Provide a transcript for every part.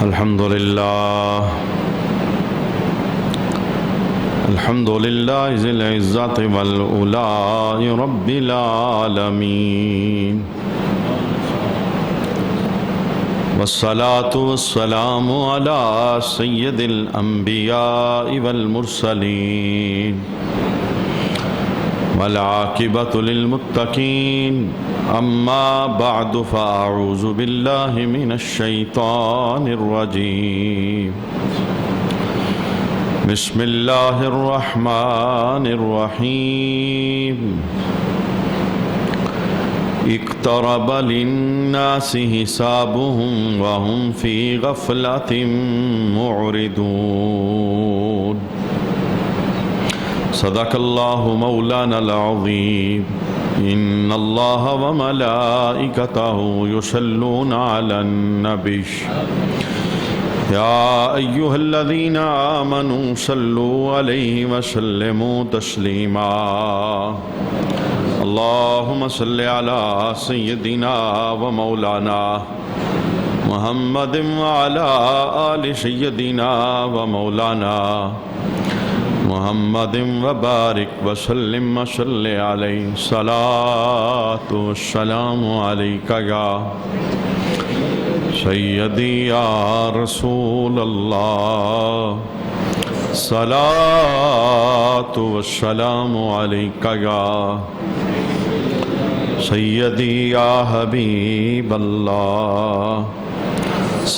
الحمد لله ذي العزة والعلاء رب العالمين، والصلاة والسلام على سيد الأنبياء والمرسلين، والعاقبة للمتقين، أما بعد فأعوذ بالله من الشيطان الرجيم. بسم الله الرحمن الرحيم. اقترب للناس حسابهم وهم في غفلة معرضون. صدق الله مولانا العظيم. إن الله وملائكته يصلون على النبي يا أيها الذين آمنوا صلوا عليه وسلموا تسليما. اللهم صل على سيدنا ومولانا محمد وعلى آل سيدنا ومولانا محمد وبارك وسلم وصل عليه. صلاة والسلام عليك يا سیدی یا رسول اللہ. صلاۃ والسلام علیک یا سیدی یا حبیب اللہ.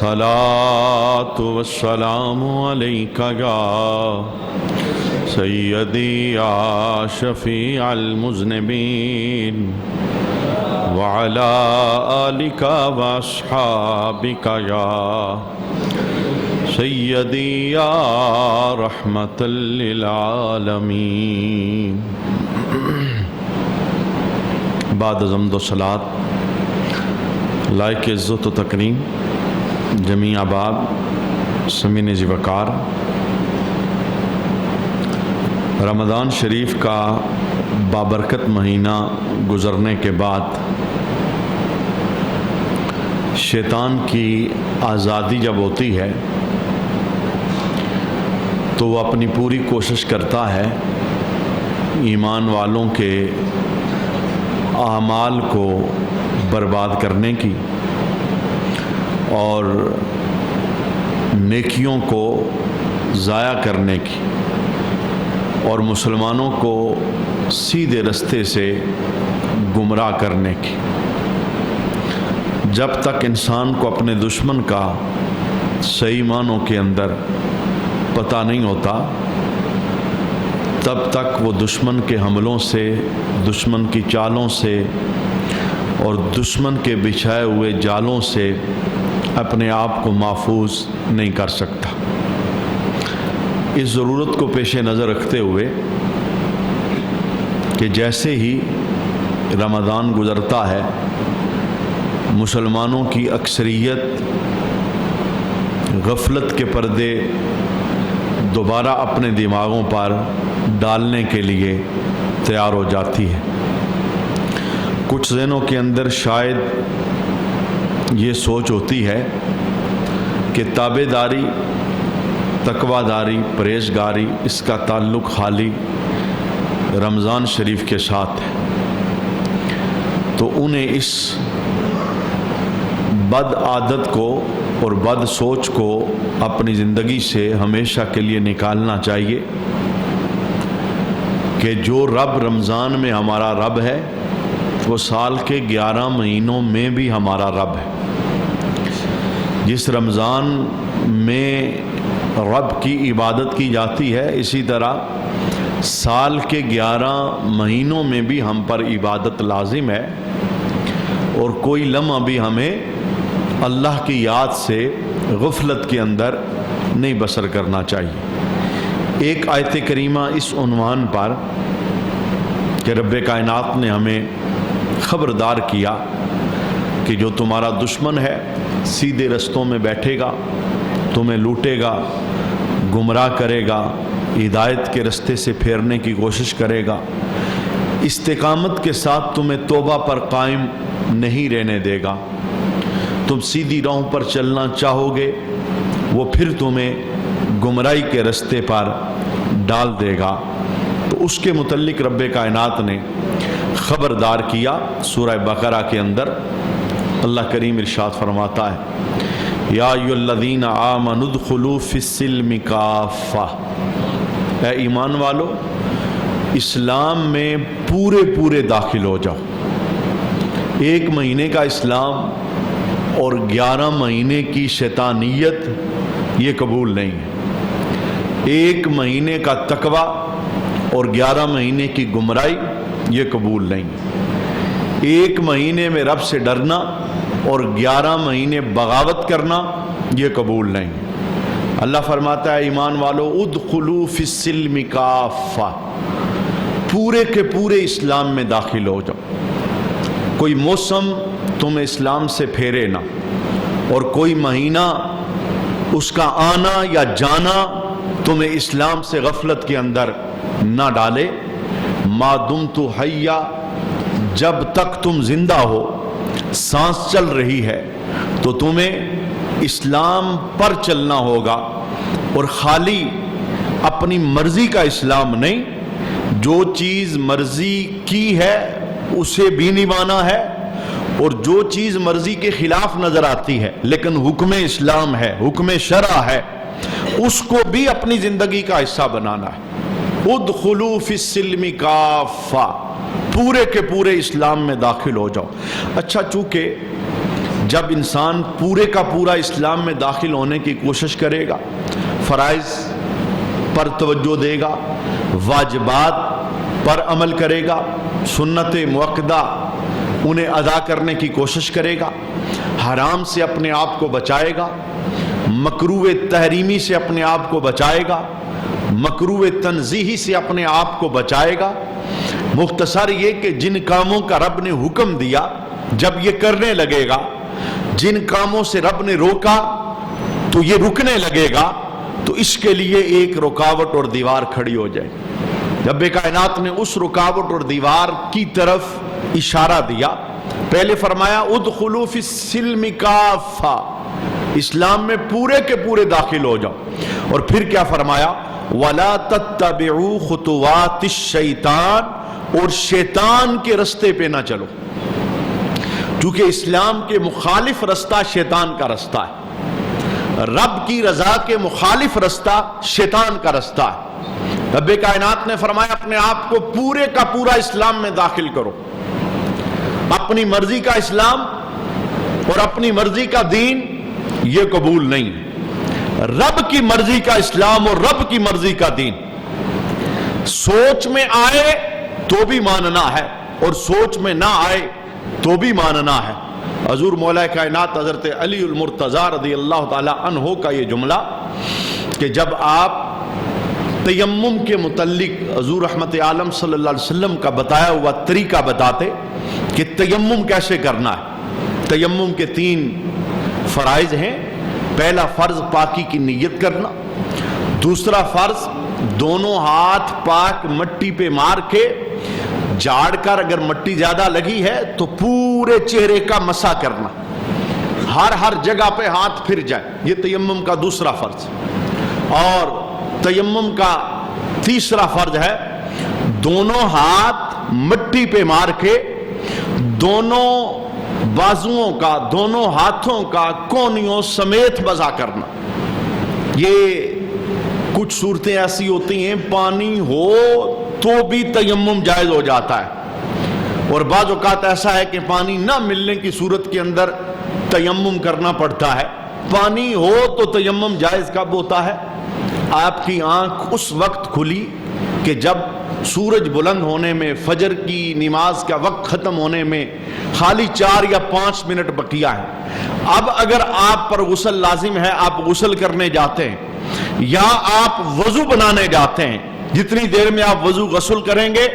صلاۃ والسلام علیک یا سیدی یا شفیع المذنبین وعلى آلك وأصحابك يا سيدي يا رحمة للعالمين. بعد حمد و صلاۃ لائق عزت و تکریم جمیع آباد سمین ذی وقار، رمضان شریف کا بابرکت مہینہ گزرنے کے بعد شیطان کی آزادی جب ہوتی ہے تو وہ اپنی پوری کوشش کرتا ہے ایمان والوں کے اعمال کو برباد کرنے کی اور نیکیوں کو ضائع کرنے کی اور مسلمانوں کو سیدھے رستے سے گمراہ کرنے کی. جب تک انسان کو اپنے دشمن کا صحیح معنوں کے اندر پتہ نہیں ہوتا تب تک وہ دشمن کے حملوں سے، دشمن کی چالوں سے اور دشمن کے بچھائے ہوئے جالوں سے اپنے آپ کو محفوظ نہیں کر سکتا. اس ضرورت کو پیش نظر رکھتے ہوئے کہ جیسے ہی رمضان گزرتا ہے مسلمانوں کی اکثریت غفلت کے پردے دوبارہ اپنے دماغوں پر ڈالنے کے لیے تیار ہو جاتی ہے. کچھ ذہنوں کے اندر شاید یہ سوچ ہوتی ہے کہ تابع داری، تقویٰ داری، پرہیزگاری اس کا تعلق خالی رمضان شریف کے ساتھ ہے، تو انہیں اس بد عادت کو اور بد سوچ کو اپنی زندگی سے ہمیشہ کے لیے نکالنا چاہیے کہ جو رب رمضان میں ہمارا رب ہے وہ سال کے 11 مہینوں میں بھی ہمارا رب ہے. جس رمضان میں رب کی عبادت کی جاتی ہے اسی طرح سال کے 11 مہینوں میں بھی ہم پر عبادت لازم ہے اور کوئی لمحہ بھی ہمیں اللہ کی یاد سے غفلت کے اندر نہیں بسر کرنا چاہیے. ایک آیت کریمہ اس عنوان پر کہ رب کائنات نے ہمیں خبردار کیا کہ جو تمہارا دشمن ہے سیدھے رستوں میں بیٹھے گا، تمہیں لوٹے گا، گمراہ کرے گا، ہدایت کے رستے سے پھیرنے کی کوشش کرے گا، استقامت کے ساتھ تمہیں توبہ پر قائم نہیں رہنے دے گا. تم سیدھی راہوں پر چلنا چاہو گے وہ پھر تمہیں گمراہی کے رستے پر ڈال دے گا۔ تو اس کے متعلق رب کائنات نے خبردار کیا۔ سورہ بقرہ کے اندر اللہ کریم ارشاد فرماتا ہے یا ایھا الذین آمنوا ادخلوا فی السلم کافہ، اے ایمان والو اسلام میں پورے داخل ہو جاؤ۔ 1 مہینے کا اسلام اور 11 مہینے کی شیطانیت یہ قبول نہیں ہے۔ 1 مہینے کا تقوی اور 11 مہینے کی گمراہی یہ قبول نہیں ہے۔ 1 مہینے میں رب سے ڈرنا اور 11 مہینے بغاوت کرنا یہ قبول نہیں ہے۔ اللہ فرماتا ہے ایمان والو ادخلوا فی السلم کافہ، پورے کے پورے اسلام میں داخل ہو جاؤ۔ کوئی موسم تمہیں اسلام سے پھیرے نہ، اور کوئی مہینہ اس کا آنا یا جانا تمہیں اسلام سے غفلت کے اندر نہ ڈالے۔ ما دمت حیا، جب تک تم زندہ ہو، سانس چل رہی ہے تو تمہیں اسلام پر چلنا ہوگا، اور خالی اپنی مرضی کا اسلام نہیں، جو چیز مرضی کی ہے اسے بھی نبھانا ہے، اور جو چیز مرضی کے خلاف نظر آتی ہے لیکن حکم اسلام ہے، حکم شرع ہے، اس کو بھی اپنی زندگی کا حصہ بنانا ہے۔ ادخلوا فی السلم کافہ، پورے کے پورے اسلام میں داخل ہو جاؤ۔ اچھا، چونکہ جب انسان پورے کا پورا اسلام میں داخل ہونے کی کوشش کرے گا، فرائض پر توجہ دے گا، واجبات پر عمل کرے گا، سنت مؤکدہ انہیں ادا کرنے کی کوشش کرے گا، حرام سے اپنے آپ کو بچائے گا، مکروہ تحریمی سے اپنے آپ کو بچائے گا، مکروہ تنزیہی سے اپنے آپ کو بچائے گا۔ مختصر یہ کہ جن کاموں کا رب نے حکم دیا جب یہ کرنے لگے گا، جن کاموں سے رب نے روکا تو یہ رکنے لگے گا، تو اس کے لیے ایک رکاوٹ اور دیوار کھڑی ہو جائے۔ رب کائنات نے اس رکاوٹ اور دیوار کی طرف اشارہ دیا۔ پہلے فرمایا ادخلوا فی السلم کافہ، اسلام میں پورے کے پورے داخل ہو جاؤ، اور پھر کیا فرمایا وَلَا تَتَّبِعُوا خُطُوَاتِ الشَّيْطَانِ، اور شیطان کے رستے پہ نہ چلو، کیونکہ اسلام کے مخالف رستہ شیطان کا رستہ ہے، رب کی رضا کے مخالف رستہ شیطان کا رستہ ہے۔ رب کائنات نے فرمایا اپنے آپ کو پورے کا پورا اسلام میں داخل کرو۔ اپنی مرضی کا اسلام اور اپنی مرضی کا دین یہ قبول نہیں ہے۔ رب کی مرضی کا اسلام اور رب کی مرضی کا دین سوچ میں آئے تو بھی ماننا ہے، اور سوچ میں نہ آئے تو بھی ماننا ہے۔ حضور مولا کائنات حضرت علی المرتضیٰ رضی اللہ تعالی عنہ کا یہ جملہ کہ جب آپ تیمم کے متعلق حضور رحمت عالم صلی اللہ علیہ وسلم کا بتایا ہوا طریقہ بتاتے کہ تیمم کیسے کرنا ہے۔ تیمم کے 3 فرائض ہیں۔ پہلا فرض پاکی کی نیت کرنا، دوسرا فرض دونوں ہاتھ پاک مٹی پہ مار کے جھاڑ کر، اگر مٹی زیادہ لگی ہے تو پورے چہرے کا مسح کرنا، ہر جگہ پہ ہاتھ پھر جائے، یہ تیمم کا دوسرا فرض۔ اور تیمم کا تیسرا فرض ہے دونوں ہاتھ مٹی پہ مار کے دونوں بازوؤں کا، دونوں ہاتھوں کا کونیوں سمیت مسح کرنا۔ یہ کچھ صورتیں ایسی ہوتی ہیں پانی ہو تو بھی تیمم جائز ہو جاتا ہے، اور بعض اوقات ایسا ہے کہ پانی نہ ملنے کی صورت کے اندر تیمم کرنا پڑتا ہے۔ پانی ہو تو تیمم جائز کب ہوتا ہے؟ آپ کی آنکھ اس وقت کھلی کہ جب سورج بلند ہونے میں، فجر کی نماز کا وقت ختم ہونے میں خالی 4 یا 5 منٹ بقیہ ہے۔ اب اگر آپ پر غسل لازم ہے، آپ غسل کرنے جاتے ہیں یا آپ وضو بنانے جاتے ہیں، جتنی دیر میں آپ وضو غسل کریں گے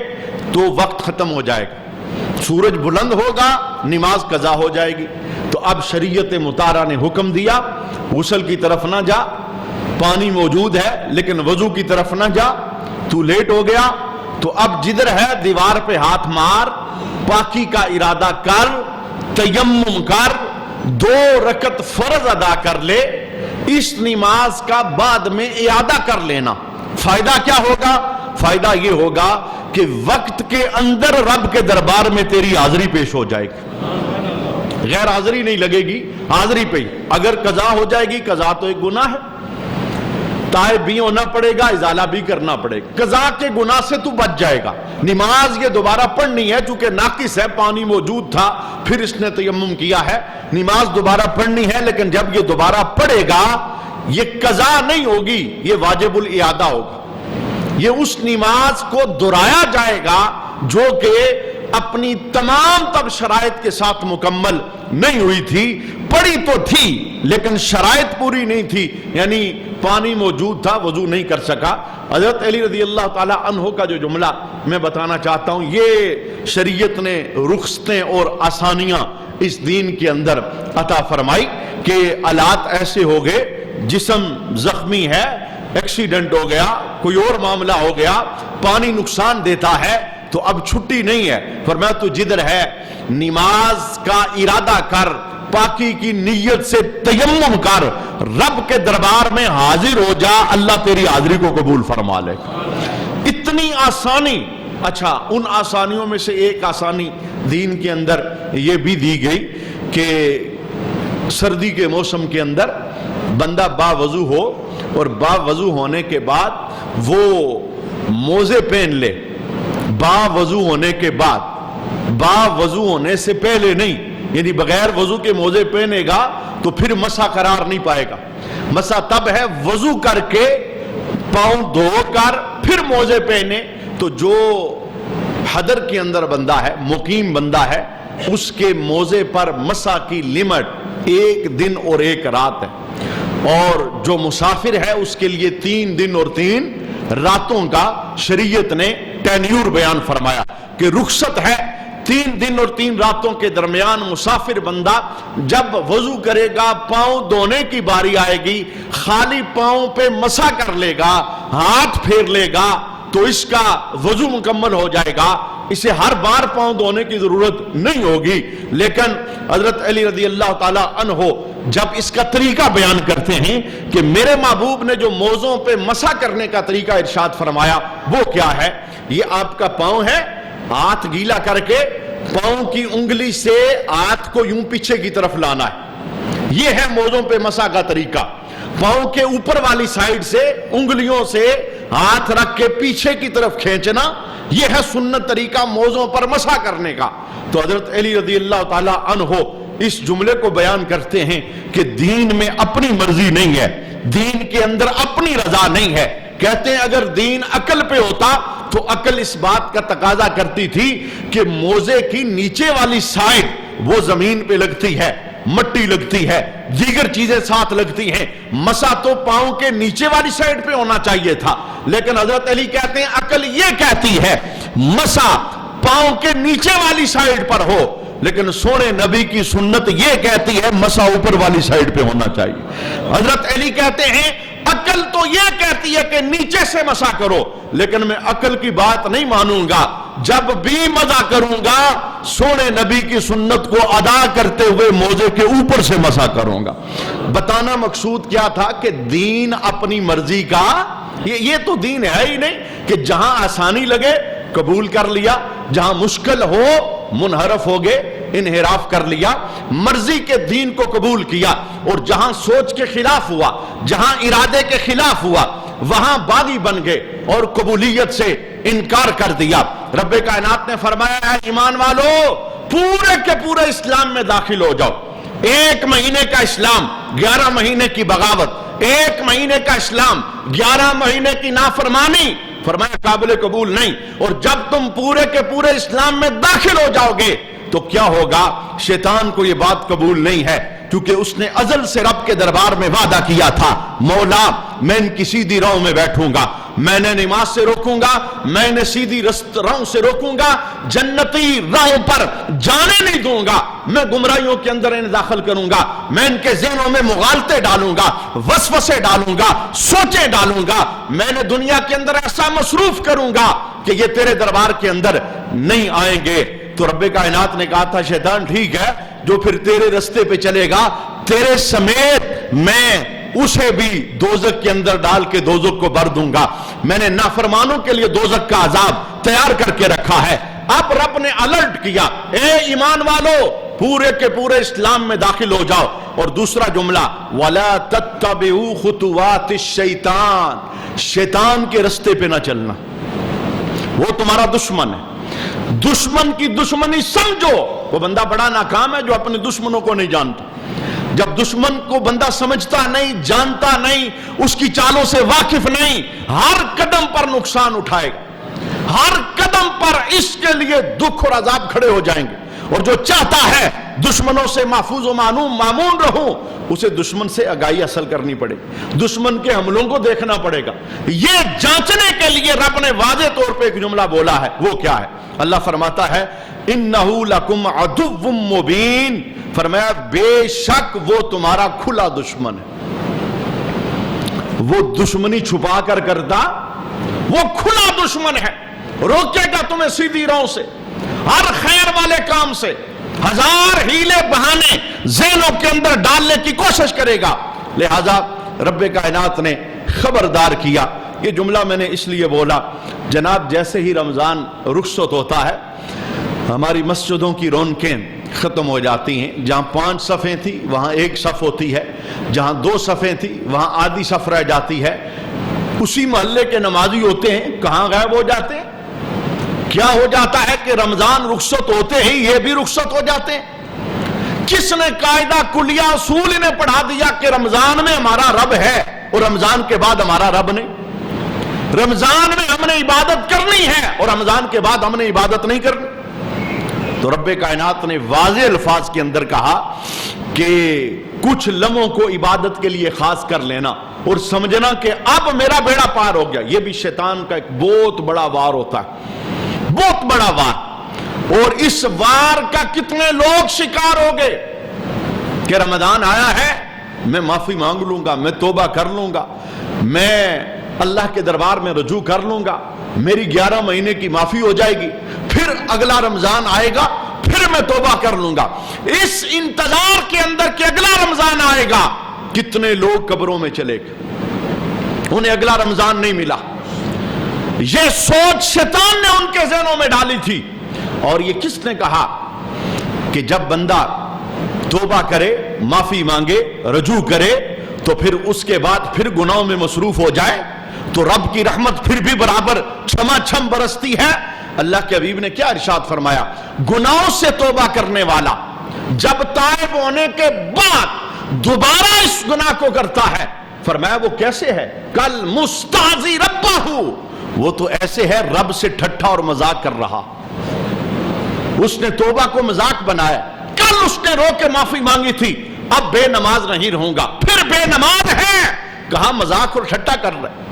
تو وقت ختم ہو جائے گا، سورج بلند ہوگا، نماز قضا ہو جائے گی۔ تو اب شریعت مطہرہ نے حکم دیا غسل کی طرف نہ جا، پانی موجود ہے لیکن وضو کی طرف نہ جا، تو لیٹ ہو گیا تو اب جدھر ہے دیوار پہ ہاتھ مار، پاکی کا ارادہ کر، تیمم کر، 2 رکعت فرض ادا کر لے، اس نماز کا بعد میں اعادہ کر لینا، فائدہ کیا ہوگا؟ فائدہ یہ ہوگا کہ وقت کے اندر رب کے دربار میں تیری حاضری پیش ہو جائے گی، غیر حاضری نہیں لگے گی، حاضری پہ ہی۔ اگر قضا ہو جائے گی، قضا تو ایک گناہ ہے، تائب بھی ہونا پڑے گا، ازالہ بھی کرنا پڑے گا، قضا کے گناہ سے تو بچ جائے گا۔ نماز یہ دوبارہ پڑھنی ہے، چونکہ ناقص ہے، پانی موجود تھا پھر اس نے تیمم کیا ہے، نماز دوبارہ پڑھنی ہے، لیکن جب یہ دوبارہ پڑھے گا یہ قضا نہیں ہوگی، یہ واجب الاعادہ ہوگا۔ یہ اس نماز کو دہرایا جائے گا جو کہ اپنی تمام تب شرائط کے ساتھ مکمل نہیں ہوئی تھی، پڑھی تو تھی لیکن شرائط پوری نہیں تھی، یعنی پانی موجود تھا، وضو نہیں کر سکا۔ حضرت علی رضی اللہ تعالی عنہ کا جو جملہ میں بتانا چاہتا ہوں، یہ شریعت نے رخصتیں اور آسانیاں اس دین کے اندر عطا فرمائی کہ آلات ایسے ہو گئے، جسم زخمی ہے، ایکسیڈنٹ ہو گیا، کوئی اور معاملہ ہو گیا، پانی نقصان دیتا ہے، تو اب چھٹی نہیں ہے، فرمایا تو جدھر ہے نماز کا ارادہ کر، پاکی کی نیت سے تیمم کر، رب کے دربار میں حاضر ہو جا، اللہ تیری حاضری کو قبول فرما لے۔ اتنی آسانی۔ اچھا، ان آسانیوں میں سے ایک آسانی دین کے اندر یہ بھی دی گئی کہ سردی کے موسم کے اندر بندہ باوضو ہو اور باوضو ہونے کے بعد وہ موزے پہن لے، باوضو ہونے کے بعد، باوضو ہونے سے پہلے نہیں، یعنی بغیر وضو کے موزے پہنے گا تو پھر مسح قرار نہیں پائے گا۔ مسح تب ہے وضو کر کے پاؤں دھو کر پھر موزے پہنے، تو جو حضر کے اندر بندہ ہے، مقیم بندہ ہے، اس کے موزے پر مسح کی لمٹ 1 دن اور 1 رات ہے، اور جو مسافر ہے اس کے لیے 3 دن اور 3 راتوں کا شریعت نے ٹینیور بیان فرمایا کہ رخصت ہے۔ 3 دن اور 3 راتوں کے درمیان مسافر بندہ جب وضو کرے گا، پاؤں دھونے کی باری آئے گی، خالی پاؤں پہ مسح کر لے گا، ہاتھ پھیر لے گا تو اس کا وضو مکمل ہو جائے گا، اسے ہر بار پاؤں دھونے کی ضرورت نہیں ہوگی۔ لیکن حضرت علی رضی اللہ تعالی عنہ جب اس کا طریقہ بیان کرتے ہیں کہ میرے محبوب نے جو موزوں پہ مسح کرنے کا طریقہ ارشاد فرمایا وہ کیا ہے، یہ آپ کا پاؤں ہے، ہاتھ گیلا کر کے پاؤں کی انگلی سے ہاتھ کو یوں پیچھے کی طرف لانا ہے، یہ ہے موزوں پہ مسح کا طریقہ۔ پاؤں کے اوپر والی سائیڈ سے انگلیوں سے ہاتھ رکھ کے پیچھے کی طرف کھینچنا، یہ ہے سنت طریقہ موزوں پر مسح کرنے کا۔ تو حضرت علی رضی اللہ تعالی عنہ اس جملے کو بیان کرتے ہیں کہ دین میں اپنی مرضی نہیں ہے، دین کے اندر اپنی رضا نہیں ہے۔ کہتے ہیں اگر دین عقل پہ ہوتا تو عقل اس بات کا تقاضا کرتی تھی کہ موزے کی نیچے والی سائیڈ وہ زمین پہ لگتی ہے، مٹی لگتی ہے، دیگر چیزیں ساتھ لگتی ہیں، مسح تو پاؤں کے نیچے والی سائیڈ پہ ہونا چاہیے تھا، لیکن حضرت علی کہتے ہیں عقل یہ کہتی ہے مسح پاؤں کے نیچے والی سائیڈ پر ہو، لیکن سونے نبی کی سنت یہ کہتی ہے مسح اوپر والی سائیڈ پہ ہونا چاہیے۔ حضرت علی کہتے ہیں عقل تو یہ کہتی ہے کہ نیچے سے مسح کرو، لیکن میں عقل کی بات نہیں مانوں گا، جب بھی مسح کروں گا سونے نبی کی سنت کو ادا کرتے ہوئے موزے کے اوپر سے مسح کروں گا۔ بتانا مقصود کیا تھا کہ دین اپنی مرضی کا، یہ تو دین ہے ہی نہیں کہ جہاں آسانی لگے قبول کر لیا، جہاں مشکل ہو منحرف ہو گئے، انحراف کر لیا، مرضی کے دین کو قبول کیا، اور جہاں سوچ کے خلاف ہوا، جہاں ارادے کے خلاف ہوا، وہاں باغی بن گئے اور قبولیت سے انکار کر دیا۔ رب کائنات نے فرمایا ہے ایمان والو پورے کے پورے اسلام میں داخل ہو جاؤ۔ 1 مہینے کا اسلام، 11 مہینے کی بغاوت، 1 مہینے کا اسلام، 11 مہینے کی نافرمانی، فرمایا قابل قبول نہیں۔ اور جب تم پورے کے پورے اسلام میں داخل ہو جاؤ گے تو کیا ہوگا، شیطان کو یہ بات قبول نہیں ہے، کیونکہ اس نے ازل سے رب کے دربار میں وعدہ کیا تھا مولا میں ان کی سیدھی راہوں میں بیٹھوں گا، میں نے نماز سے روکوں گا، میں نے سیدھی راہوں سے روکوں گا، جنتی راہوں پر جانے نہیں دوں گا، میں گمراہیوں کے اندر انہیں داخل کروں گا، میں ان کے ذہنوں میں مغالطے ڈالوں گا، وسوسے ڈالوں گا، سوچیں ڈالوں گا، میں نے دنیا کے اندر ایسا مصروف کروں گا کہ یہ تیرے دربار کے اندر نہیں آئیں گے۔ تو رب کائنات نے کہا تھا شیطان ٹھیک ہے، جو پھر تیرے رستے پہ چلے گا تیرے سمیت میں اسے بھی دوزخ کے اندر ڈال کے دوزخ کو بھر دوں گا. میں نے نافرمانوں کے لیے دوزخ کا عذاب تیار کر کے رکھا ہے. اب رب نے الرٹ کیا, اے ایمان والو پورے کے پورے اسلام میں داخل ہو جاؤ. اور دوسرا جملہ وَلَا تَتَّبِعُوا خُطُوَاتِ الشَّيْطَانِ, شیطان کے رستے پہ نہ چلنا, وہ تمہارا دشمن ہے. دشمن کی دشمنی سمجھو. وہ بندہ بڑا ناکام ہے جو اپنے دشمنوں کو نہیں جانتا. جب دشمن کو بندہ سمجھتا نہیں, جانتا نہیں, اس کی چالوں سے واقف نہیں, ہر قدم پر نقصان اٹھائے گا, ہر قدم پر اس کے لیے دکھ اور عذاب کھڑے ہو جائیں گے. اور جو چاہتا ہے دشمنوں سے محفوظ و معمون رہوں, اسے دشمن سے آگاہی حاصل کرنی پڑے گی, دشمن کے حملوں کو دیکھنا پڑے گا. یہ جانچنے کے لیے رب نے واضح طور پہ ایک جملہ بولا ہے. وہ کیا ہے؟ اللہ فرماتا ہے اِنَّهُ لَكُمْ عَدُوٌّ مُّبِينٌ, فرمایا بے شک وہ تمہارا کھلا دشمن ہے. وہ دشمنی چھپا کر کرتا, وہ کھلا دشمن ہے. روکے گا تمہیں سیدھی راہ سے, ہر خیر والے کام سے, ہزار ہیلے بہانے ذہنوں کے اندر ڈالنے کی کوشش کرے گا. لہذا رب کائنات نے خبردار کیا. یہ جملہ میں نے اس لیے بولا, جناب جیسے ہی رمضان رخصت ہوتا ہے ہماری مسجدوں کی رونقیں ختم ہو جاتی ہیں. جہاں 5 صفیں تھی وہاں 1 صف ہوتی ہے, جہاں 2 صفیں تھی وہاں آدھی صف رہ جاتی ہے. اسی محلے کے نمازی ہوتے ہیں, کہاں غائب ہو جاتے ہیں؟ کیا ہو جاتا ہے کہ رمضان رخصت ہوتے ہی یہ بھی رخصت ہو جاتے ہیں. کس نے قاعدہ کلیہ اصول انہیں پڑھا دیا کہ رمضان میں ہمارا رب ہے اور رمضان کے بعد ہمارا رب نہیں؟ رمضان میں ہم نے عبادت کرنی ہے اور رمضان کے بعد ہم نے عبادت نہیں کرنی. تو رب کائنات نے واضح الفاظ کے اندر کہا کہ کچھ لمحوں کو عبادت کے لیے خاص کر لینا اور سمجھنا کہ اب میرا بیڑا پار ہو گیا. یہ بھی شیطان کا ایک بہت بڑا وار ہوتا ہے, بہت بڑا وار. اور اس وار کا کتنے لوگ شکار ہو گئے کہ رمضان آیا ہے, میں معافی مانگ لوں گا, میں توبہ کر لوں گا, میں اللہ کے دربار میں رجوع کر لوں گا, میری 11 مہینے کی معافی ہو جائے گی, پھر اگلا رمضان آئے گا, پھر میں توبہ کر لوں گا. اس انتظار کے اندر کہ اگلا رمضان آئے گا کتنے لوگ قبروں میں چلے گئے, انہیں اگلا رمضان نہیں ملا. یہ سوچ شیطان نے ان کے ذہنوں میں ڈالی تھی. اور یہ کس نے کہا کہ جب بندہ توبہ کرے, معافی مانگے, رجوع کرے, تو پھر اس کے بعد پھر گناہوں میں مصروف ہو جائے تو رب کی رحمت پھر بھی برابر چھما چھم برستی ہے. اللہ کے حبیب نے کیا ارشاد فرمایا, گناہوں سے توبہ کرنے والا جب تائب ہونے کے بعد دوبارہ اس گناہ کو کرتا ہے, فرمایا وہ کیسے ہے؟ کل مستعزی ربہ, وہ تو ایسے ہے رب سے ٹھٹھا اور مذاق کر رہا. اس نے توبہ کو مذاق بنایا. کل اس نے رو کے معافی مانگی تھی, اب بے نماز نہیں رہوں گا, پھر بے نماز ہے, کہاں مذاق اور ٹھٹھا کر رہے.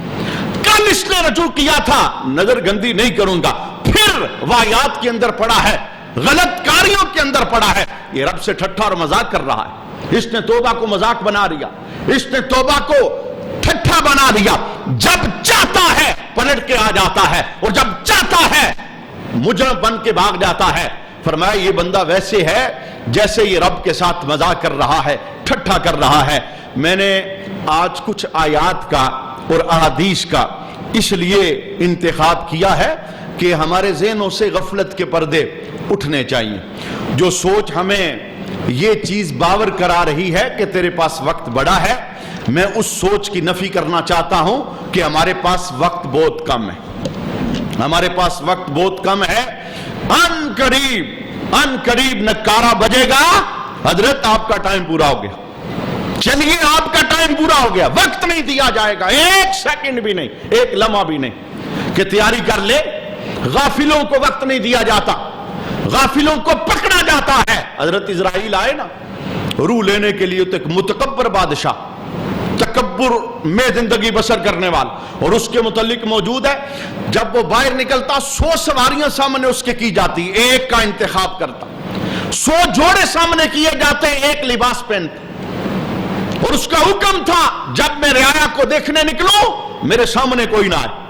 کل اس نے رجوع کیا تھا, نظر گندی نہیں کروں گا, پھر واقعات کے اندر پڑا ہے, غلط کاریوں کے اندر پڑا ہے, یہ رب سے ٹھٹھا اور مذاق کر رہا ہے. اس نے توبہ کو مذاق بنا لیا, اس نے توبہ کو ٹھٹھا بنا لیا. جب چاہتا ہے پلٹ کے آ جاتا ہے, اور جب چاہتا ہے مجرم بن کے بھاگ جاتا ہے. فرمایا یہ بندہ ویسے ہے جیسے یہ رب کے ساتھ مذاق کر رہا ہے, ٹھٹھا کر رہا ہے. میں نے آج کچھ آیات کا اور احادیث کا اس لیے انتخاب کیا ہے کہ ہمارے ذہنوں سے غفلت کے پردے اٹھنے چاہیے. جو سوچ ہمیں یہ چیز باور کرا رہی ہے کہ تیرے پاس وقت بڑا ہے, میں اس سوچ کی نفی کرنا چاہتا ہوں کہ ہمارے پاس وقت بہت کم ہے. ہمارے پاس وقت بہت کم ہے. ان قریب نکارہ بجے گا, حضرت آپ کا ٹائم پورا ہو گیا, چلیے آپ کا ٹائم پورا ہو گیا, وقت نہیں دیا جائے گا, 1 سیکنڈ بھی نہیں, 1 لمحہ بھی نہیں کہ تیاری کر لے. غافلوں کو وقت نہیں دیا جاتا, غافلوں کو پکڑا جاتا ہے. حضرت اسرائیل آئے نا روح لینے کے لیے, تو ایک متکبر بادشاہ, تکبر میں زندگی بسر کرنے والا, اور اس کے متعلق موجود ہے جب وہ باہر نکلتا 100 سواریاں سامنے اس کے کی جاتی, ایک کا انتخاب کرتا, 100 جوڑے سامنے کیے جاتے, ایک لباس پہنتا. اور اس کا حکم تھا جب میں رعایا کو دیکھنے نکلوں میرے سامنے کوئی نہ آئے.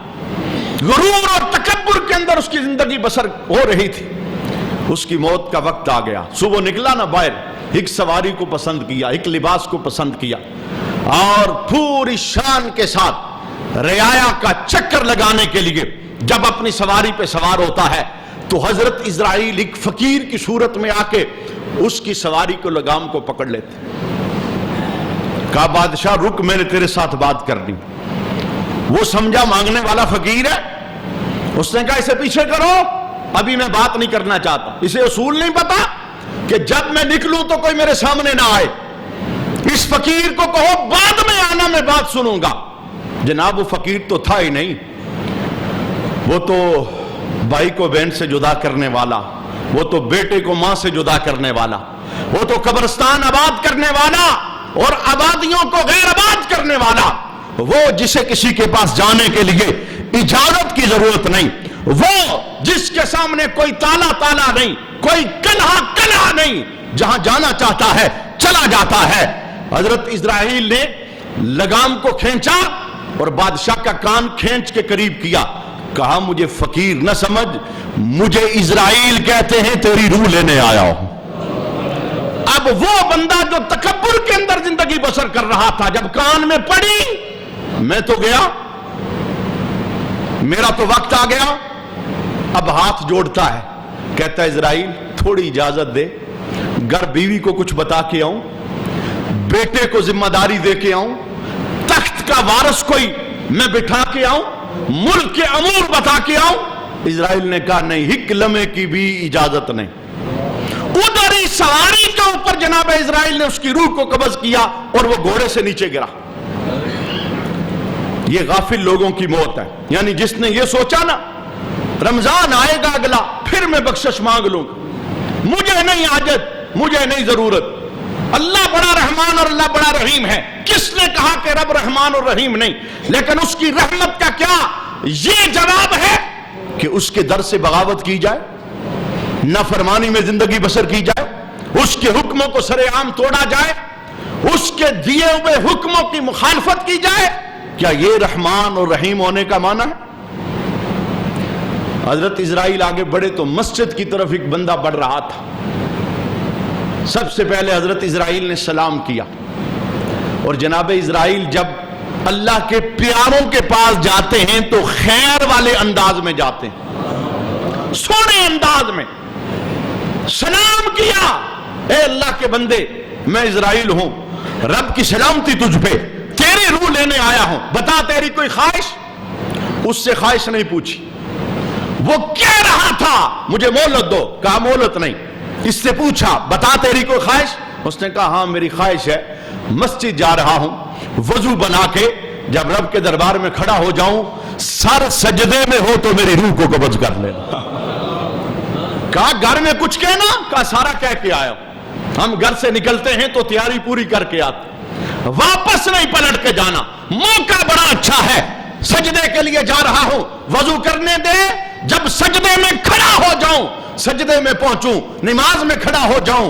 غرور اور تکبر کے اندر اس کی زندگی بسر ہو رہی تھی. اس کی موت کا وقت آ گیا. صبح نکلا نا باہر, ایک سواری کو پسند کیا, ایک لباس کو پسند کیا, اور پوری شان کے ساتھ رعایا کا چکر لگانے کے لیے جب اپنی سواری پہ سوار ہوتا ہے تو حضرت اسرائیل ایک فقیر کی صورت میں آ کے اس کی سواری کو لگام کو پکڑ لیتے. کہا بادشاہ رک، میں نے تیرے ساتھ بات کرنی. وہ سمجھا مانگنے والا فقیر ہے. اس نے کہا اسے پیچھے کرو، ابھی میں بات نہیں کرنا چاہتا. اسے اصول نہیں پتا کہ جب میں نکلوں تو کوئی میرے سامنے نہ آئے. اس فقیر کو کہو بعد میں آنا، میں بات سنوں گا. جناب وہ فقیر تو تھا ہی نہیں، وہ تو بھائی کو بہن سے جدا کرنے والا، وہ تو بیٹے کو ماں سے جدا کرنے والا، وہ تو قبرستان آباد کرنے والا اور آبادیوں کو غیر آباد کرنے والا، وہ جسے کسی کے پاس جانے کے لیے اجازت کی ضرورت نہیں، وہ جس کے سامنے کوئی تالا نہیں، کوئی کلہا نہیں، جہاں جانا چاہتا ہے چلا جاتا ہے. حضرت اسرائیل نے لگام کو کھینچا اور بادشاہ کا کان کھینچ کے قریب کیا. کہا مجھے فقیر نہ سمجھ، مجھے اسرائیل کہتے ہیں، تیری روح لینے آیا ہوں. اب وہ بندہ جو تکبر کے اندر زندگی بسر کر رہا تھا جب کان میں پڑی، میں تو گیا، میرا تو وقت آ گیا. اب ہاتھ جوڑتا ہے، کہتا ہے اسرائیل تھوڑی اجازت دے، گھر بیوی کو کچھ بتا کے آؤں، بیٹے کو ذمہ داری دے کے آؤں، تخت کا وارث کوئی میں بٹھا کے آؤں، ملک کے امور بتا کے آؤں. اسرائیل نے کہا نہیں، ایک لمحے کی بھی اجازت نہیں. ادھر ہی سواری کے اوپر جناب اسرائیل نے اس کی روح کو قبض کیا اور وہ گھوڑے سے نیچے گرا. یہ غافل لوگوں کی موت ہے. یعنی جس نے یہ سوچا نا رمضان آئے گا اگلا پھر میں بخشش مانگ لوں گا، مجھے نہیں حاجت، مجھے نہیں ضرورت. اللہ بڑا رحمان اور اللہ بڑا رحیم ہے. کس نے کہا کہ رب رحمان اور رحیم نہیں؟ لیکن اس کی رحمت کا کیا یہ جواب ہے کہ اس کے در سے بغاوت کی جائے، نافرمانی میں زندگی بسر کی جائے، اس کے حکموں کو سر عام توڑا جائے، اس کے دیے ہوئے حکموں کی مخالفت کی جائے. کیا یہ رحمان اور رحیم ہونے کا معنی ہے؟ حضرت اسرائیل آگے بڑھے تو مسجد کی طرف ایک بندہ بڑھ رہا تھا. سب سے پہلے حضرت اسرائیل نے سلام کیا، اور جناب اسرائیل جب اللہ کے پیاروں کے پاس جاتے ہیں تو خیر والے انداز میں جاتے ہیں، سونے انداز میں. سلام کیا، اے اللہ کے بندے میں اسرائیل ہوں، رب کی سلامتی تجھ پہ، تیری روح لینے آیا ہوں، بتا تیری کوئی خواہش؟ اس سے خواہش نہیں پوچھی. وہ کہہ رہا تھا مجھے مہلت دو، کہا مہلت نہیں. اس سے پوچھا بتا تیری کوئی خواہش؟ اس نے کہا ہاں میری خواہش ہے، مسجد جا رہا ہوں، وضو بنا کے جب رب کے دربار میں کھڑا ہو جاؤں سر سجدے میں ہو تو میری روح کو قبض کر لینا. کہا گھر میں کچھ کہنا؟ کہا سارا کہہ کے آیا ہوں. ہم گھر سے نکلتے ہیں تو تیاری پوری کر کے آتے، واپس نہیں پلٹ کے جانا. موقع بڑا اچھا ہے، سجدے کے لیے جا رہا ہوں، وضو کرنے دے، جب سجدے میں کھڑا ہو جاؤں، سجدے میں پہنچوں، نماز میں کھڑا ہو جاؤں،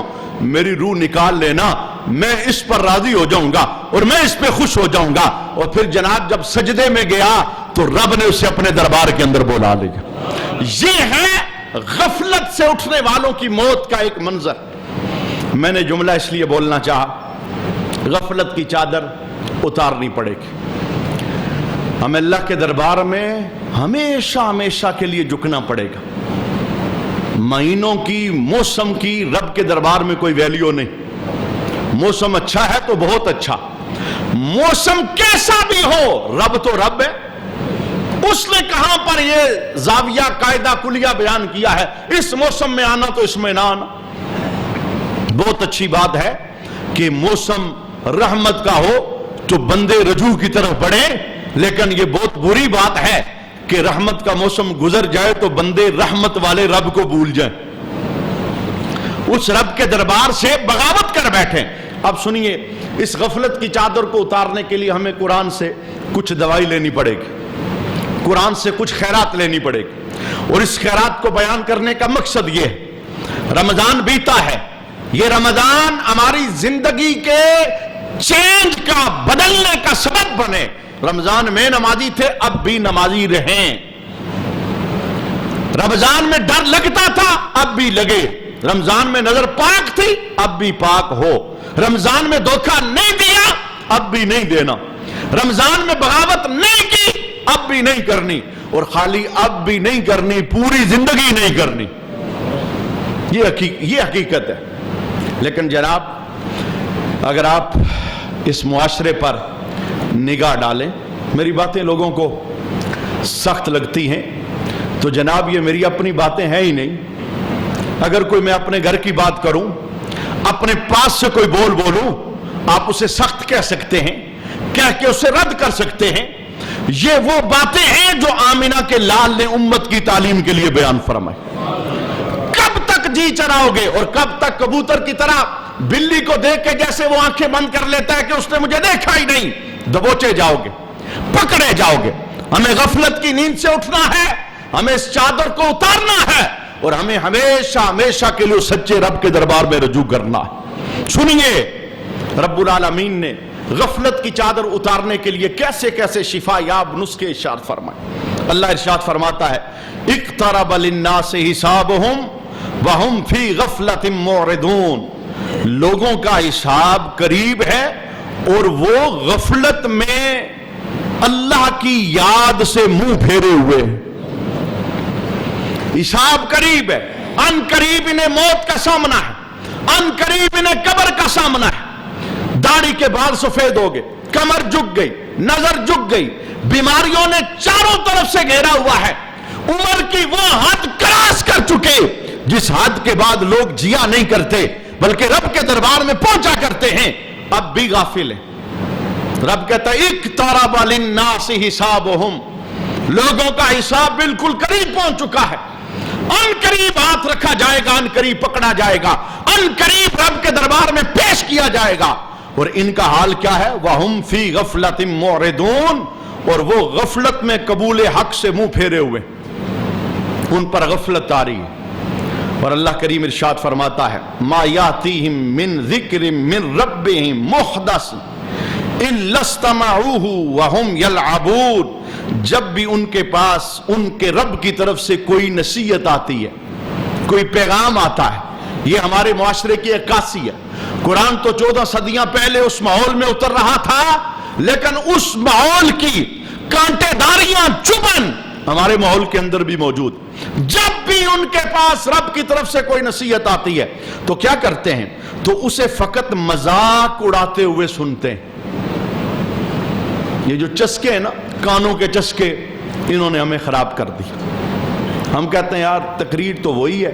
میری روح نکال لینا، میں اس پر راضی ہو جاؤں گا اور میں اس پہ خوش ہو جاؤں گا. اور پھر جناب جب سجدے میں گیا تو رب نے اسے اپنے دربار کے اندر بلا لیا. یہ ہے غفلت سے اٹھنے والوں کی موت کا ایک منظر. میں نے جملہ اس لیے بولنا چاہا، غفلت کی چادر اتارنی پڑے گی. ہمیں اللہ کے دربار میں ہمیشہ ہمیشہ کے لیے جھکنا پڑے گا. مہینوں کی، موسم کی رب کے دربار میں کوئی ویلیو نہیں. موسم اچھا ہے تو بہت اچھا، موسم کیسا بھی ہو رب تو رب ہے. اس نے کہاں پر یہ زاویہ قاعدہ کلیہ بیان کیا ہے اس موسم میں آنا تو اس میں نہ آنا. بہت اچھی بات ہے کہ موسم رحمت کا ہو تو بندے رجوع کی طرف بڑھیں، لیکن یہ بہت بری بات ہے کہ رحمت کا موسم گزر جائے تو بندے رحمت والے رب کو بھول جائیں، اس رب کے دربار سے بغاوت کر بیٹھیں. اب سنیے، اس غفلت کی چادر کو اتارنے کے لیے ہمیں قرآن سے کچھ دوائی لینی پڑے گی، قرآن سے کچھ خیرات لینی پڑے گی. اور اس خیرات کو بیان کرنے کا مقصد یہ ہے، رمضان بیتا ہے، یہ رمضان ہماری زندگی کے چینج کا، بدلنے کا سبب بنے. رمضان میں نمازی تھے، اب بھی نمازی رہیں. رمضان میں ڈر لگتا تھا، اب بھی لگے. رمضان میں نظر پاک تھی، اب بھی پاک ہو. رمضان میں دھوکہ نہیں دیا، اب بھی نہیں دینا، رمضان میں بغاوت نہیں کی اب بھی نہیں کرنی، اور خالی اب بھی نہیں کرنی، پوری زندگی نہیں کرنی. یہ حقیقت ہے. لیکن جناب اگر آپ اس معاشرے پر نگاہ ڈالیں، میری باتیں لوگوں کو سخت لگتی ہیں تو جناب یہ میری اپنی باتیں ہیں ہی نہیں. اگر کوئی میں اپنے گھر کی بات کروں، اپنے پاس سے کوئی بولوں، آپ اسے سخت کہہ سکتے ہیں، کہہ کے اسے رد کر سکتے ہیں. یہ وہ باتیں ہیں جو آمنہ کے لال نے امت کی تعلیم کے لیے بیان فرمائے. کب تک جی چراؤ گے اور کب تک کبوتر کی طرح بلی کو دیکھ کے جیسے وہ آنکھیں بند کر لیتا ہے کہ اس نے مجھے دیکھا ہی نہیں، دبوچے جاؤ گے، پکڑے جاؤ گے. ہمیں غفلت کی نیند سے اٹھنا ہے، ہمیں اس چادر کو اتارنا ہے اور ہمیں ہمیشہ کے لیے سچے رب کے دربار میں رجوع کرنا ہے. سنیے رب العالمین نے غفلت کی چادر اتارنے کے لیے کیسے کیسے شفا یاب نسخے ارشاد فرمائے. اللہ ارشاد فرماتا ہے اقترب للناس حسابهم وهم فی غفلۃ معرضون. لوگوں کا حساب قریب ہے اور وہ غفلت میں اللہ کی یاد سے منہ پھیرے ہوئے. حساب قریب ہے، ان قریب انہیں موت کا سامنا ہے، ان قریب انہیں قبر کا سامنا ہے. داڑھی کے بال سفید ہو گئے، کمر جھک گئی، نظر جھک گئی، بیماریوں نے چاروں طرف سے گھیرا ہوا ہے. عمر کی وہ حد کراس کر چکے جس حد کے بعد لوگ جیا نہیں کرتے بلکہ رب کے دربار میں پہنچا کرتے ہیں. اب بھی غافل ہیں. رب کہتا ہے اقترب للناس حسابهم. لوگوں کا حساب بالکل قریب پہنچ چکا ہے. ان قریب ہاتھ رکھا جائے گا، ان قریب پکڑا جائے گا، ان قریب رب کے دربار میں پیش کیا جائے گا. اور ان کا حال کیا ہے؟ وَهُمْ فِي غَفْلَةٍ مُعْرِضُونَ. اور وہ غفلت میں قبول حق سے منہ پھیرے ہوئے، ان پر غفلت آ رہی ہے. اور اللہ کریم ارشاد فرماتا ہے مَا يَأْتِيهِم مِّن ذِكْرٍ مِّن رَبِّهِم مُحْدَثٍ إِلَّا اسْتَمَعُوهُ وَهُمْ يَلْعَبُونَ. جب بھی ان کے پاس ان کے رب کی طرف سے کوئی نصیحت آتی ہے، کوئی پیغام آتا ہے، یہ ہمارے معاشرے کی عکاسی ہے. قرآن تو 14 صدیاں پہلے اس ماحول میں اتر رہا تھا، لیکن اس ماحول کی کانٹے داریاں چبن ہمارے ماحول کے اندر بھی موجود. جب بھی ان کے پاس رب کی طرف سے کوئی نصیحت آتی ہے تو کیا کرتے ہیں؟ تو اسے فقط مذاق اڑاتے ہوئے سنتے ہیں. یہ جو چسکے ہیں نا، کانوں کے چسکے، انہوں نے ہمیں خراب کر دی. ہم کہتے ہیں یار تقریر تو وہی ہے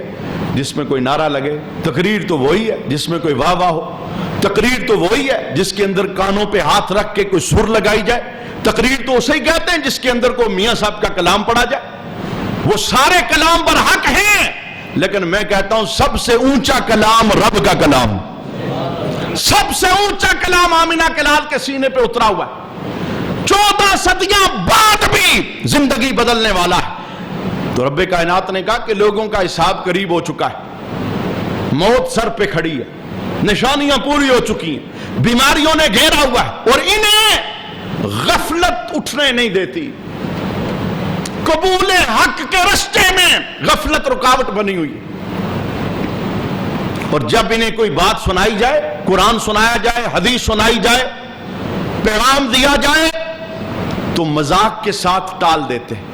جس میں کوئی نعرہ لگے، تقریر تو وہی ہے جس میں کوئی واہ واہ ہو، تقریر تو وہی ہے جس کے اندر کانوں پہ ہاتھ رکھ کے کوئی سر لگائی جائے، تقریر تو اسے ہی کہتے ہیں جس کے اندر کوئی میاں صاحب کا کلام پڑھا جائے. وہ سارے کلام برحق ہیں، لیکن میں کہتا ہوں سب سے اونچا کلام رب کا کلام، سب سے اونچا کلام آمنہ کے لال کے سینے پہ اترا ہوا ہے. 14 صدیاں بعد بھی زندگی بدلنے والا ہے. تو رب کائنات نے کہا کہ لوگوں کا حساب قریب ہو چکا ہے، موت سر پہ کھڑی ہے، نشانیاں پوری ہو چکی ہیں، بیماریوں نے گھیرا ہوا ہے اور انہیں غفلت اٹھنے نہیں دیتی. قبول حق کے رستے میں غفلت رکاوٹ بنی ہوئی ہے. اور جب انہیں کوئی بات سنائی جائے، قرآن سنایا جائے، حدیث سنائی جائے، پیغام دیا جائے تو مذاق کے ساتھ ٹال دیتے ہیں.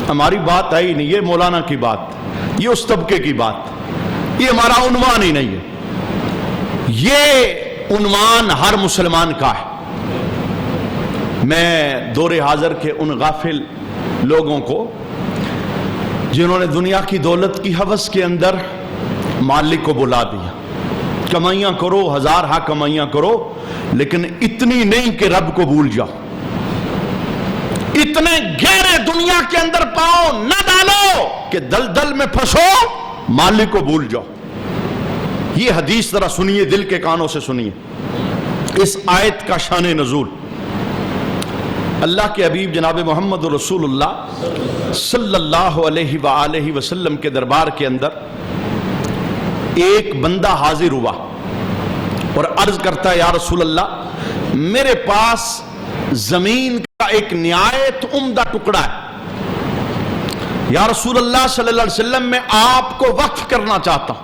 ہماری بات ہے ہی نہیں، یہ مولانا کی بات، یہ اس طبقے کی بات، یہ ہمارا عنوان ہی نہیں ہے. یہ عنوان ہر مسلمان کا ہے. میں دور حاضر کے ان غافل لوگوں کو جنہوں نے دنیا کی دولت کی ہوس کے اندر مالک کو بلا دیا، کمائیاں کرو، ہزار ہاں کمائیاں کرو، لیکن اتنی نہیں کہ رب کو بھول جاؤ. اتنے گہرے دنیا کے اندر پاؤں نہ ڈالو کہ دلدل میں پھنسو، مالک کو بھول جاؤ. یہ حدیث ذرا سنیے، دل کے کانوں سے سنیے. اس آیت کا شان نزول اللہ کے حبیب جناب محمد رسول اللہ صلی اللہ علیہ وآلہ وسلم کے دربار کے اندر ایک بندہ حاضر ہوا اور عرض کرتا ہے یا رسول اللہ، میرے پاس زمین کا ایک نہایت عمدہ ٹکڑا ہے، یا رسول اللہ صلی اللہ علیہ وسلم میں آپ کو وقف کرنا چاہتا ہوں،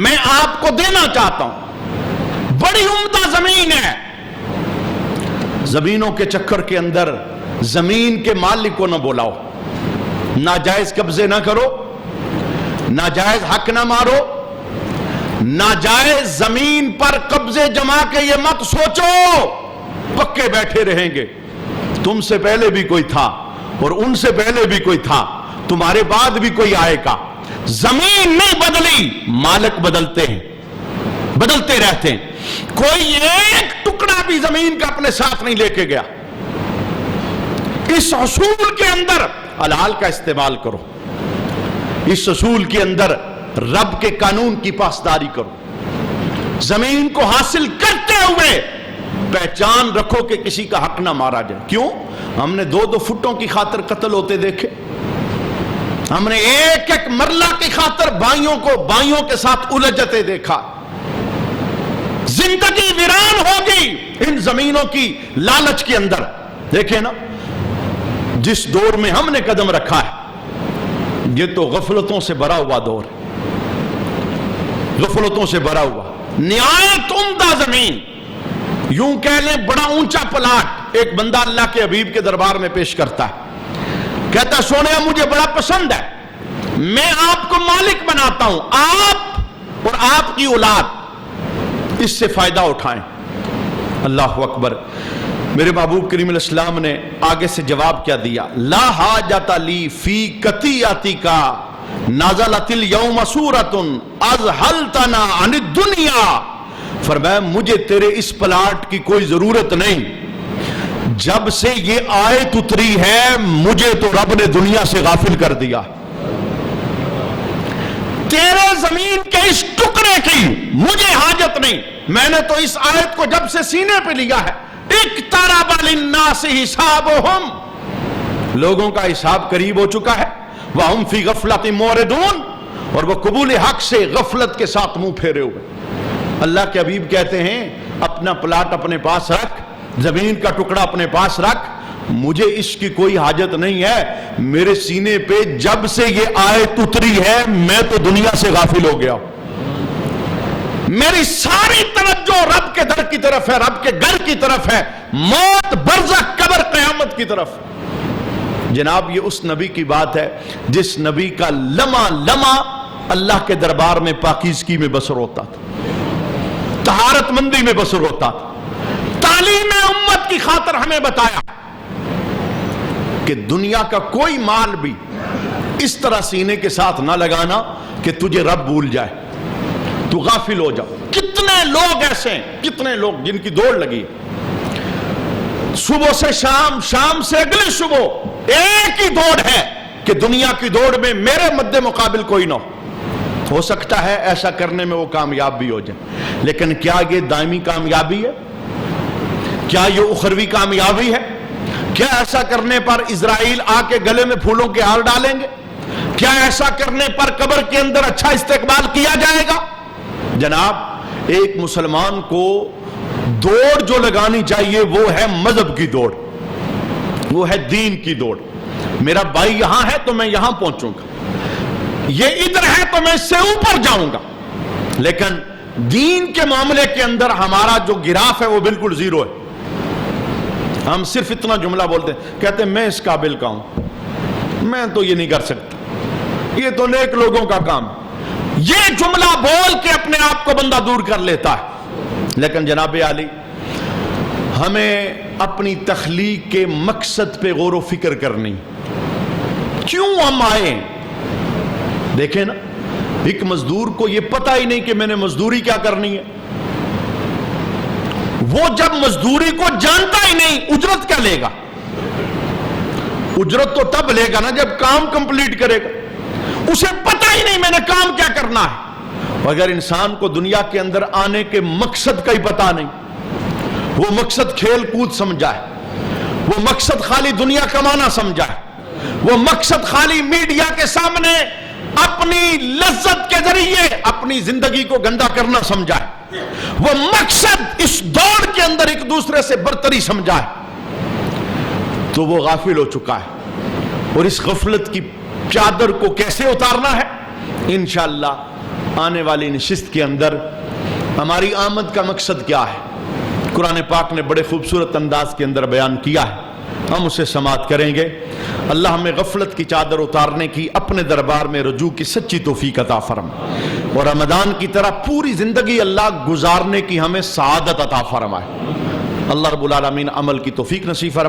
میں آپ کو دینا چاہتا ہوں. بڑی عمدہ زمین ہے. زمینوں کے چکر کے اندر زمین کے مالک کو نہ بلاؤ, ناجائز قبضے نہ کرو, ناجائز حق نہ مارو, ناجائز زمین پر قبضے جما کے یہ مت سوچو پکے بیٹھے رہیں گے. تم سے پہلے بھی کوئی تھا اور ان سے پہلے بھی کوئی تھا, تمہارے بعد بھی کوئی آئے گا. زمین نہیں بدلی, مالک بدلتے ہیں, بدلتے رہتے ہیں. کوئی ایک ٹکڑا بھی زمین کا اپنے ساتھ نہیں لے کے گیا. اس اصول کے اندر حلال کا استعمال کرو, اس اصول کے اندر رب کے قانون کی پاسداری کرو. زمین کو حاصل کرتے ہوئے پہچان رکھو کہ کسی کا حق نہ مارا جائے. کیوں؟ ہم نے 2-2 فٹوں کی خاطر قتل ہوتے دیکھے, ہم نے ایک ایک مرلہ کی خاطر بھائیوں کو بھائیوں کے ساتھ الجھتے دیکھا. زندگی ویران ہوگی ان زمینوں کی لالچ کے اندر. دیکھیں نا, جس دور میں ہم نے قدم رکھا ہے یہ تو غفلتوں سے بھرا ہوا دور ہے, غفلتوں سے بھرا ہوا. نہایت عمدہ زمین, یوں کہہ لیں بڑا اونچا پلاٹ. ایک بندہ اللہ کے حبیب کے دربار میں پیش کرتا ہے, کہتا سونے مجھے بڑا پسند ہے, میں آپ کو مالک بناتا ہوں, آپ اور آپ کی اولاد اس سے فائدہ اٹھائیں. اللہ اکبر. میرے محبوب کریم علیہ السلام نے آگے سے جواب کیا دیا, لا حاجت لی فی قطیعتک نزلت اليوم سورۃ اذہلتنا عن الدنیا. فرمایا مجھے تیرے اس پلاٹ کی کوئی ضرورت نہیں, جب سے یہ آیت اتری ہے مجھے تو رب نے دنیا سے غافل کر دیا. تیرے زمین کے اس ٹکڑے کی مجھے حاجت نہیں, میں نے تو اس آیت کو جب سے سینے پہ لیا ہے. اقترب للناس حسابہم, لوگوں کا حساب قریب ہو چکا ہے. وہم فی غفلۃ موردون, اور وہ قبول حق سے غفلت کے ساتھ منہ پھیرے ہوئے. اللہ کے حبیب کہتے ہیں اپنا پلاٹ اپنے پاس رکھ, زمین کا ٹکڑا اپنے پاس رکھ, مجھے اس کی کوئی حاجت نہیں ہے. میرے سینے پہ جب سے یہ آیت اتری ہے میں تو دنیا سے غافل ہو گیا. میری ساری توجہ رب کے در کی طرف ہے, رب کے گھر کی طرف ہے, موت, برزخ, قبر, قیامت کی طرف. جناب یہ اس نبی کی بات ہے جس نبی کا لمحہ لمحہ اللہ کے دربار میں پاکیزگی میں بسر ہوتا تھا, طہارت مندی میں بسر ہوتا تھا. تعلیم امت کی خاطر ہمیں بتایا کہ دنیا کا کوئی مال بھی اس طرح سینے کے ساتھ نہ لگانا کہ تجھے رب بھول جائے, تو غافل ہو جاؤ. کتنے لوگ ایسے ہیں, کتنے لوگ جن کی دوڑ لگی صبح سے شام, شام سے اگلی صبح, ایک ہی دوڑ ہے کہ دنیا کی دوڑ میں میرے مد مقابل کوئی نہ ہو سکتا ہے ایسا کرنے میں وہ کامیاب بھی ہو جائے, لیکن کیا یہ دائمی کامیابی ہے؟ کیا یہ اخروی کامیابی ہے؟ کیا ایسا کرنے پر اسرائیل آ کے گلے میں پھولوں کے ہار ڈالیں گے؟ کیا ایسا کرنے پر قبر کے اندر اچھا استقبال کیا جائے گا؟ جناب ایک مسلمان کو دوڑ جو لگانی چاہیے وہ ہے مذہب کی دوڑ, وہ ہے دین کی دوڑ. میرا بھائی یہاں ہے تو میں یہاں پہنچوں گا, یہ ادھر ہے تو میں اس سے اوپر جاؤں گا. لیکن دین کے معاملے کے اندر ہمارا جو گراف ہے وہ بالکل زیرو ہے. ہم صرف اتنا جملہ بولتے ہیں, کہتے ہیں میں اس قابل کا ہوں, میں تو یہ نہیں کر سکتا, یہ تو نیک لوگوں کا کام. یہ جملہ بول کے اپنے آپ کو بندہ دور کر لیتا ہے. لیکن جناب عالی ہمیں اپنی تخلیق کے مقصد پہ غور و فکر کرنی. کیوں ہم آئے؟ دیکھیں نا, ایک مزدور کو یہ پتہ ہی نہیں کہ میں نے مزدوری کیا کرنی ہے. وہ جب مزدوری کو جانتا ہی نہیں اجرت کیا لے گا؟ اجرت تو تب لے گا نا جب کام کمپلیٹ کرے گا. اسے پتہ ہی نہیں میں نے کام کیا کرنا ہے. اگر انسان کو دنیا کے اندر آنے کے مقصد کا ہی پتہ نہیں, وہ مقصد کھیل کود سمجھا ہے, وہ مقصد خالی دنیا کمانا سمجھا ہے, وہ مقصد خالی میڈیا کے سامنے اپنی لذت کے ذریعے اپنی زندگی کو گندا کرنا سمجھا ہے, وہ مقصد اس دوڑ کے اندر ایک دوسرے سے برتری سمجھا ہے, تو وہ غافل ہو چکا ہے. اور اس غفلت کی چادر کو کیسے اتارنا ہے؟ انشاءاللہ آنے والی نشست کے اندر ہماری آمد کا مقصد کیا ہے؟ قرآن پاک نے بڑے خوبصورت انداز کے اندر بیان کیا ہے، ہم اسے سماعت کریں گے۔ اللہ ہمیں غفلت کی چادر اتارنے کی، اپنے دربار میں رجوع کی سچی توفیق عطا فرمائے، اور رمضان کی طرح پوری زندگی اللہ گزارنے کی ہمیں سعادت عطا فرمائے۔ اللہ رب العالمین عمل کی توفیق نصیب فرمائے۔